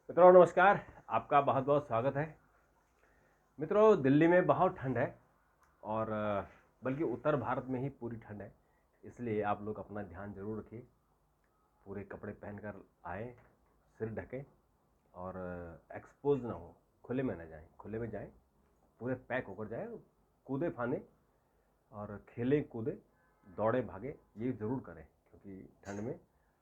मित्रों नमस्कार। आपका बहुत बहुत स्वागत है। मित्रों, दिल्ली में बहुत ठंड है और बल्कि उत्तर भारत में ही पूरी ठंड है। इसलिए आप लोग अपना ध्यान जरूर रखिए, पूरे कपड़े पहनकर आएँ, सिर ढकें और एक्सपोज ना हो, खुले में ना जाएं। खुले में जाएं, पूरे पैक होकर जाएं, कूदे फाने और खेलें कूदें, दौड़े भागे ये ज़रूर करें, क्योंकि ठंड में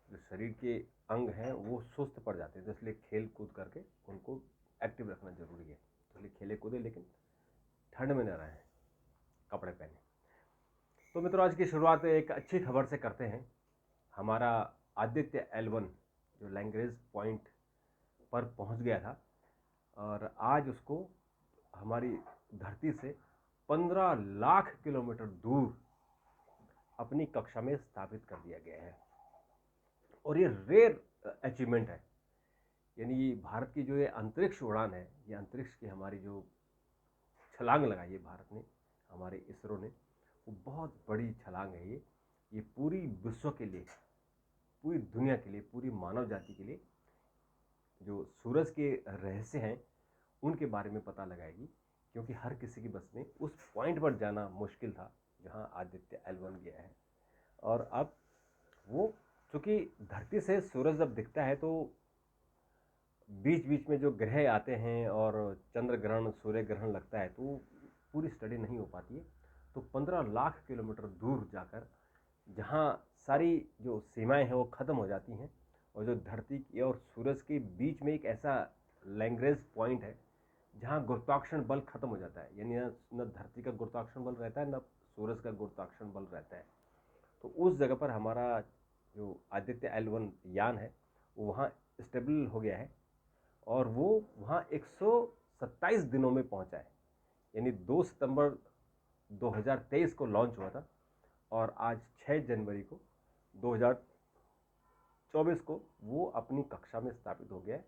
जो शरीर के अंग हैं वो सुस्त पड़ जाते हैं। तो इसलिए खेल कूद करके उनको एक्टिव रखना ज़रूरी है। तो इसलिए खेले कूदे, लेकिन ठंड में न रहें, कपड़े पहने। तो मित्रों, आज की शुरुआत एक अच्छी खबर से करते हैं। हमारा आदित्य L1 जो लैंग्रेज पॉइंट पर पहुंच गया था और आज उसको हमारी धरती से 15 लाख किलोमीटर दूर अपनी कक्षा में स्थापित कर दिया गया है। और ये रेयर अचीवमेंट है। यानी भारत की जो ये अंतरिक्ष उड़ान है, ये अंतरिक्ष की हमारी जो छलांग लगाई है भारत ने, हमारे इसरो ने, वो बहुत बड़ी छलांग है। ये पूरी विश्व के लिए, पूरी दुनिया के लिए, पूरी मानव जाति के लिए जो सूरज के रहस्य हैं उनके बारे में पता लगाएगी। क्योंकि हर किसी की बस में उस पॉइंट पर जाना मुश्किल था जहां आदित्य L1 गया है। और अब वो, चूँकि धरती से सूरज जब दिखता है तो बीच बीच में जो ग्रह आते हैं और चंद्र ग्रहण, सूर्य ग्रहण लगता है, तो पूरी स्टडी नहीं हो पाती है। तो 15 लाख किलोमीटर दूर जाकर जहाँ सारी जो सीमाएं हैं वो ख़त्म हो जाती हैं और जो धरती की और सूरज के बीच में एक ऐसा लैंग्रेज पॉइंट है जहाँ गुरुत्वाकर्षण बल खत्म हो जाता है। यानी न धरती का गुरुत्वाकर्षण बल रहता है, न सूरज का गुरुत्वाकर्षण बल रहता है। तो उस जगह पर हमारा जो आदित्य L1 यान है वो वहाँ स्टेबल हो गया है और वो वहाँ 127 दिनों में पहुँचा है। यानी 2 सितंबर 2023 को लॉन्च हुआ था और आज 6 जनवरी को 2024 को वो अपनी कक्षा में स्थापित हो गया है।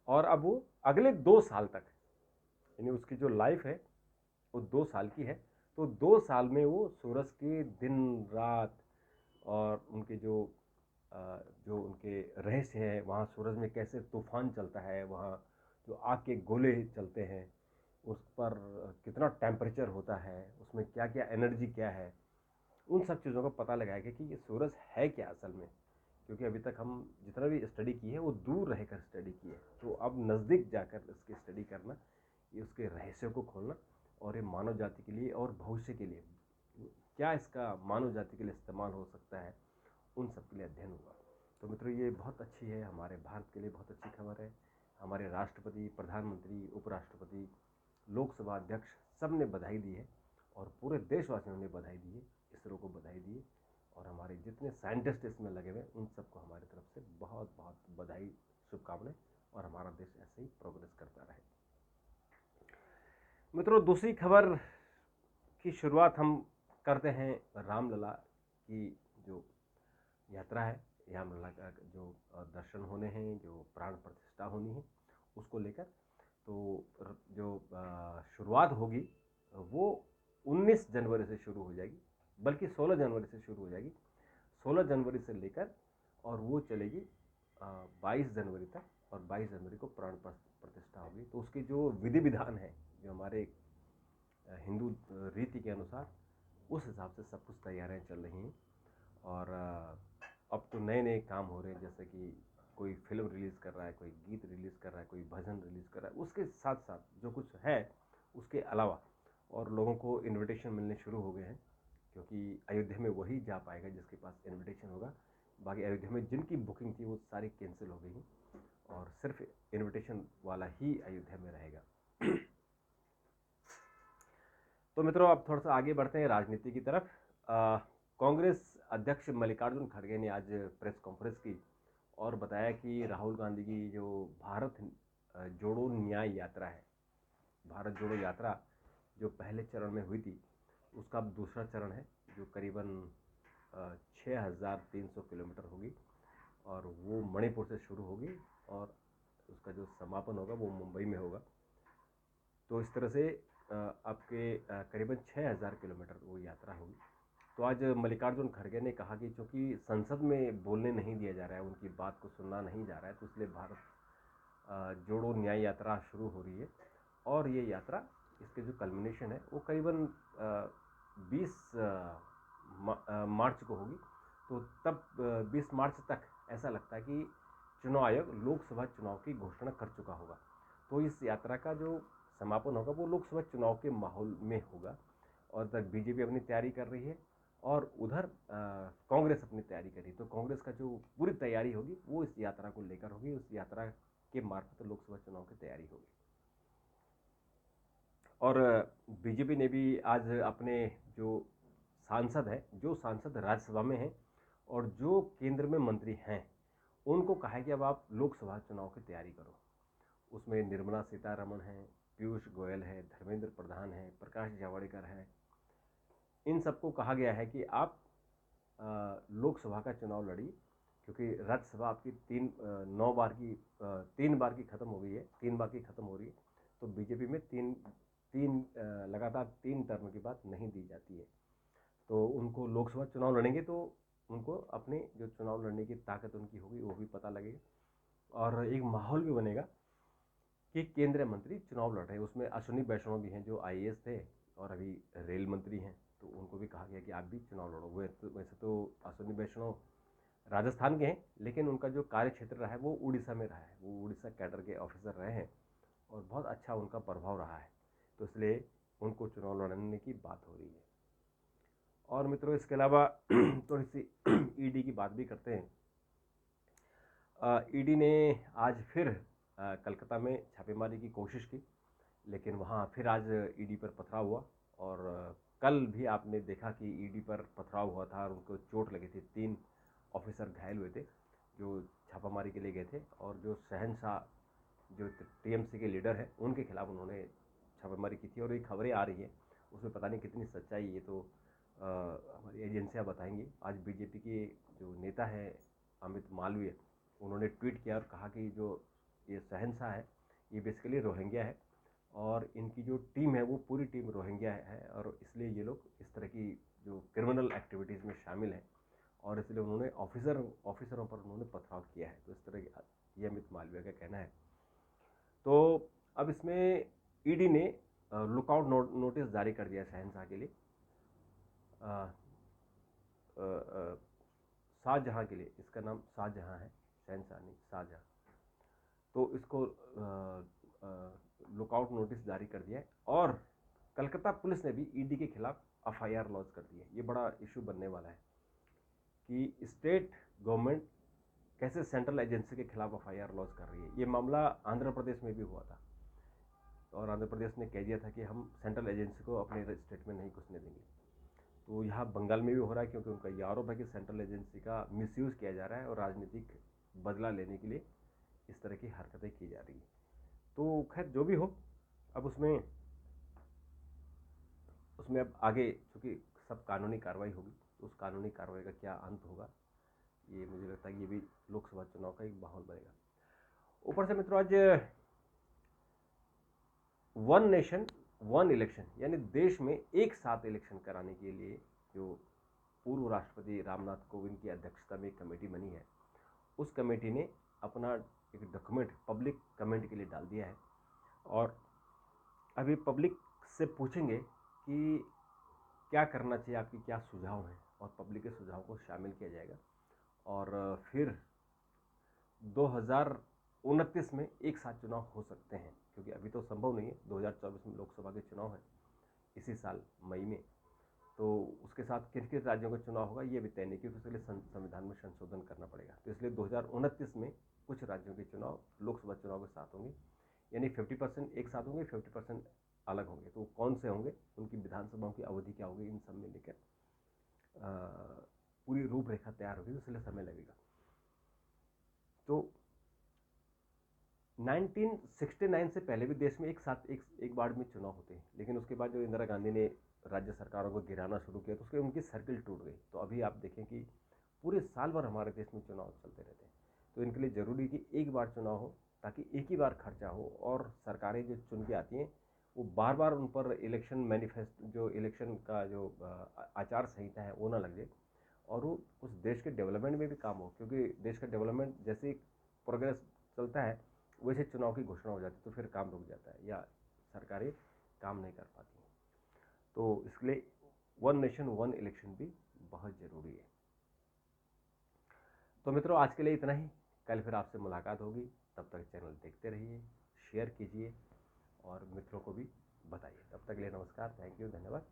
और अब वो अगले 2 साल तक, यानी उसकी जो लाइफ है वो 2 साल की है। तो 2 साल में वो सूरज के दिन रात और उनके जो उनके रहस्य हैं, वहाँ सूरज में कैसे तूफान चलता है, वहाँ जो आग के गोले चलते हैं, उस पर कितना टेम्परेचर होता है, उसमें क्या क्या एनर्जी क्या है, उन सब चीज़ों का पता लगाएगा कि ये सूरज है क्या असल में। क्योंकि अभी तक हम जितना भी स्टडी की है वो दूर रहकर स्टडी की है। तो अब नज़दीक जाकर इसकी स्टडी करना, ये उसके रहस्यों को खोलना और ये मानव जाति के लिए और भविष्य के लिए क्या इसका मानव जाति के लिए इस्तेमाल हो सकता है, उन सब के लिए अध्ययन हुआ। तो मित्रों, ये बहुत अच्छी है, हमारे भारत के लिए बहुत अच्छी खबर है। हमारे राष्ट्रपति, प्रधानमंत्री, उपराष्ट्रपति, लोकसभा अध्यक्ष सब ने बधाई दी है और पूरे देशवासियों ने बधाई दी है, इसरो को बधाई दी है। और हमारे जितने साइंटिस्ट इसमें लगे हुए उन सबको हमारी तरफ से बहुत बहुत बधाई, शुभकामनाएं। और हमारा देश ऐसे ही प्रोग्रेस करता रहे। मित्रों, दूसरी खबर की शुरुआत हम करते हैं रामलला की जो यात्रा है, रामलला का जो दर्शन होने हैं, जो प्राण प्रतिष्ठा होनी है, उसको लेकर। तो जो शुरुआत होगी वो 19 जनवरी से शुरू हो जाएगी, बल्कि 16 जनवरी से शुरू हो जाएगी। 16 जनवरी से लेकर और वो चलेगी 22 जनवरी तक। और 22 जनवरी को प्राण प्रतिष्ठा होगी। तो उसके जो विधि विधान है, जो हमारे हिंदू रीति के अनुसार, उस हिसाब से सब कुछ तैयारियां चल रही हैं। और अब तो नए नए काम हो रहे हैं, जैसे कि कोई फिल्म रिलीज़ कर रहा है, कोई गीत रिलीज़ कर रहा है, कोई भजन रिलीज़ कर रहा है। उसके साथ साथ जो कुछ है उसके अलावा और लोगों को इनविटेशन मिलने शुरू हो गए हैं। क्योंकि अयोध्या में वही जा पाएगा जिसके पास इनविटेशन होगा। बाकी अयोध्या में जिनकी बुकिंग थी वो सारी कैंसिल हो गई हैं और सिर्फ इनविटेशन वाला ही अयोध्या में रहेगा। तो मित्रों, अब थोड़ा सा आगे बढ़ते हैं राजनीति की तरफ। कांग्रेस अध्यक्ष मल्लिकार्जुन खड़गे ने आज प्रेस कॉन्फ्रेंस की और बताया कि राहुल गांधी की जो भारत जोड़ो न्याय यात्रा है, भारत जोड़ो यात्रा जो पहले चरण में हुई थी, उसका अब दूसरा चरण है, जो करीबन 6,300 किलोमीटर होगी और वो मणिपुर से शुरू होगी और उसका जो समापन होगा वो मुंबई में होगा। तो इस तरह से आपके करीबन 6,000 किलोमीटर वो यात्रा होगी। तो आज मल्लिकार्जुन खड़गे ने कहा कि चूँकि संसद में बोलने नहीं दिया जा रहा है, उनकी बात को सुनना नहीं जा रहा है, तो इसलिए भारत जोड़ो न्याय यात्रा शुरू हो रही है। और ये यात्रा, इसके जो कल्मिनेशन है वो करीबन 20 मार्च को होगी। तो तब 20 मार्च तक ऐसा लगता है कि चुनाव आयोग लोकसभा चुनाव की घोषणा कर चुका होगा। तो इस यात्रा का जो समापन होगा वो लोकसभा चुनाव के माहौल में होगा। और इधर बीजेपी अपनी तैयारी कर रही है और उधर कांग्रेस अपनी तैयारी कर रही है। तो कांग्रेस का जो पूरी तैयारी होगी वो इस यात्रा को लेकर होगी, उस यात्रा के मार्फत लोकसभा चुनाव की तैयारी होगी। और बीजेपी ने भी आज अपने जो सांसद राज्यसभा में हैं और जो केंद्र में मंत्री हैं उनको कहा है कि अब आप लोकसभा चुनाव की तैयारी करो। उसमें निर्मला सीतारमण है, पीयूष गोयल है, धर्मेंद्र प्रधान है, प्रकाश जावड़ेकर है। इन सबको कहा गया है कि आप लोकसभा का चुनाव लड़िए, क्योंकि राज्यसभा आपकी 3 बार की खत्म हो गई है, 3 बार की खत्म हो रही है। तो बीजेपी में लगातार 3 टर्म की बात नहीं दी जाती है। तो उनको लोकसभा चुनाव लड़ेंगे तो उनको अपने जो चुनाव लड़ने की ताकत उनकी होगी वो भी पता लगेगा और एक माहौल भी बनेगा कि केंद्रीय मंत्री चुनाव लड़ रहे हैं। उसमें अश्विनी वैष्णव भी हैं जो IAS थे और अभी रेल मंत्री हैं, तो उनको भी कहा गया कि आप भी चुनाव लड़ो। वैसे तो अश्विनी वैष्णव राजस्थान के हैं, लेकिन उनका जो कार्य क्षेत्र रहा है वो उड़ीसा में रहा है। वो उड़ीसा कैडर के ऑफिसर रहे हैं और बहुत अच्छा उनका प्रभाव रहा है, तो इसलिए उनको चुनाव लड़ने की बात हो रही है। और मित्रों, इसके अलावा थोड़ी सी ईडी की बात भी करते हैं। ईडी ने आज फिर कलकत्ता में छापेमारी की कोशिश की, लेकिन वहाँ फिर आज ईडी पर पथराव हुआ। और कल भी आपने देखा कि ईडी पर पथराव हुआ था और उनको चोट लगी थी। 3 ऑफिसर घायल हुए थे जो छापामारी के लिए गए थे। और जो शहनशाह जो TMC के लीडर हैं उनके खिलाफ उन्होंने छापेमारी की थी। और ये खबरें आ रही हैं, उसमें पता नहीं कितनी सच्चाई, ये तो हमारी एजेंसियां बताएंगी। आज बीजेपी के जो नेता हैं अमित मालवीय, उन्होंने ट्वीट किया और कहा कि जो ये शहनशाह है ये बेसिकली रोहिंग्या है और इनकी जो टीम है वो पूरी टीम रोहिंग्या है और इसलिए ये लोग इस तरह की जो क्रिमिनल एक्टिविटीज़ में शामिल हैं और इसलिए उन्होंने ऑफिसरों पर उन्होंने पथराव किया है। तो इस तरह ये अमित मालवीय का कहना है। तो अब इसमें ईडी ने लुकआउट नोटिस जारी कर दिया शहनशाह के लिए, शाहजहां के लिए। इसका नाम शाहजहां है, शहनशाह नहीं, शाहजहां। तो इसको लुकआउट नोटिस जारी कर दिया है। और कलकत्ता पुलिस ने भी ईडी के खिलाफ FIR लॉन्च कर दी है। ये बड़ा इशू बनने वाला है कि स्टेट गवर्नमेंट कैसे सेंट्रल एजेंसी के खिलाफ FIR लॉन्च कर रही है। ये मामला आंध्र प्रदेश में भी हुआ था और आंध्र प्रदेश ने कह दिया था कि हम सेंट्रल एजेंसी को अपने स्टेट में नहीं घुसने देंगे। तो यहाँ बंगाल में भी हो रहा है, क्योंकि उनका ये आरोप है कि सेंट्रल एजेंसी का मिसयूज़ किया जा रहा है और राजनीतिक बदला लेने के लिए इस तरह की हरकतें की जा रही है। तो खैर जो भी हो, अब उसमें अब आगे चूँकि सब कानूनी कार्रवाई होगी, तो उस कानूनी कार्रवाई का क्या अंत होगा, ये मुझे लगता है कि ये भी लोकसभा चुनाव का एक माहौल बनेगा। ऊपर से मित्रों, आज 1 नेशन 1 इलेक्शन, यानी देश में एक साथ इलेक्शन कराने के लिए जो पूर्व राष्ट्रपति रामनाथ कोविंद की अध्यक्षता में एक कमेटी बनी है, उस कमेटी ने अपना एक डॉक्यूमेंट पब्लिक कमेंट के लिए डाल दिया है। और अभी पब्लिक से पूछेंगे कि क्या करना चाहिए, आपकी क्या सुझाव हैं, और पब्लिक के सुझाव को शामिल किया जाएगा। और फिर 2029 में एक साथ चुनाव हो सकते हैं, क्योंकि अभी तो संभव नहीं है। 2024 में लोकसभा के चुनाव है इसी साल मई में, तो उसके साथ किस किस राज्यों का चुनाव होगा ये भी तय नहीं, क्योंकि उसके लिए संविधान में संशोधन करना पड़ेगा। तो इसलिए 2029 में कुछ राज्यों के चुनाव लोकसभा चुनाव के साथ होंगे, यानी 50% एक साथ होंगे, 50% अलग होंगे। तो कौन से होंगे, उनकी विधानसभाओं की अवधि क्या होगी, इन सब में लेकर पूरी रूपरेखा तैयार होगी, इसलिए समय लगेगा। तो 1969 से पहले भी देश में एक साथ एक बार में चुनाव होते हैं, लेकिन उसके बाद जो इंदिरा गांधी ने राज्य सरकारों को गिराना शुरू किया तो उसके उनकी सर्किल टूट गई। तो अभी आप देखें कि पूरे साल भर हमारे देश में चुनाव चलते रहते हैं। तो इनके लिए ज़रूरी कि एक बार चुनाव हो, ताकि एक ही बार खर्चा हो और सरकारें जो चुन के आती हैं वो बार बार उन पर इलेक्शन मैनिफेस्टो, जो इलेक्शन का जो आचार संहिता है वो ना लग जाए, और वो उस देश के डेवलपमेंट में भी काम हो। क्योंकि देश का डेवलपमेंट जैसे प्रोग्रेस चलता है वैसे चुनाव की घोषणा हो जाती तो फिर काम रुक जाता है या सरकारें काम नहीं कर पाती हैं। तो इसके लिए वन नेशन वन इलेक्शन भी बहुत ज़रूरी है। तो मित्रों आज के लिए इतना ही, कल फिर आपसे मुलाकात होगी। तब तक चैनल देखते रहिए, शेयर कीजिए और मित्रों को भी बताइए। तब तक के लिए नमस्कार, थैंक यू, धन्यवाद।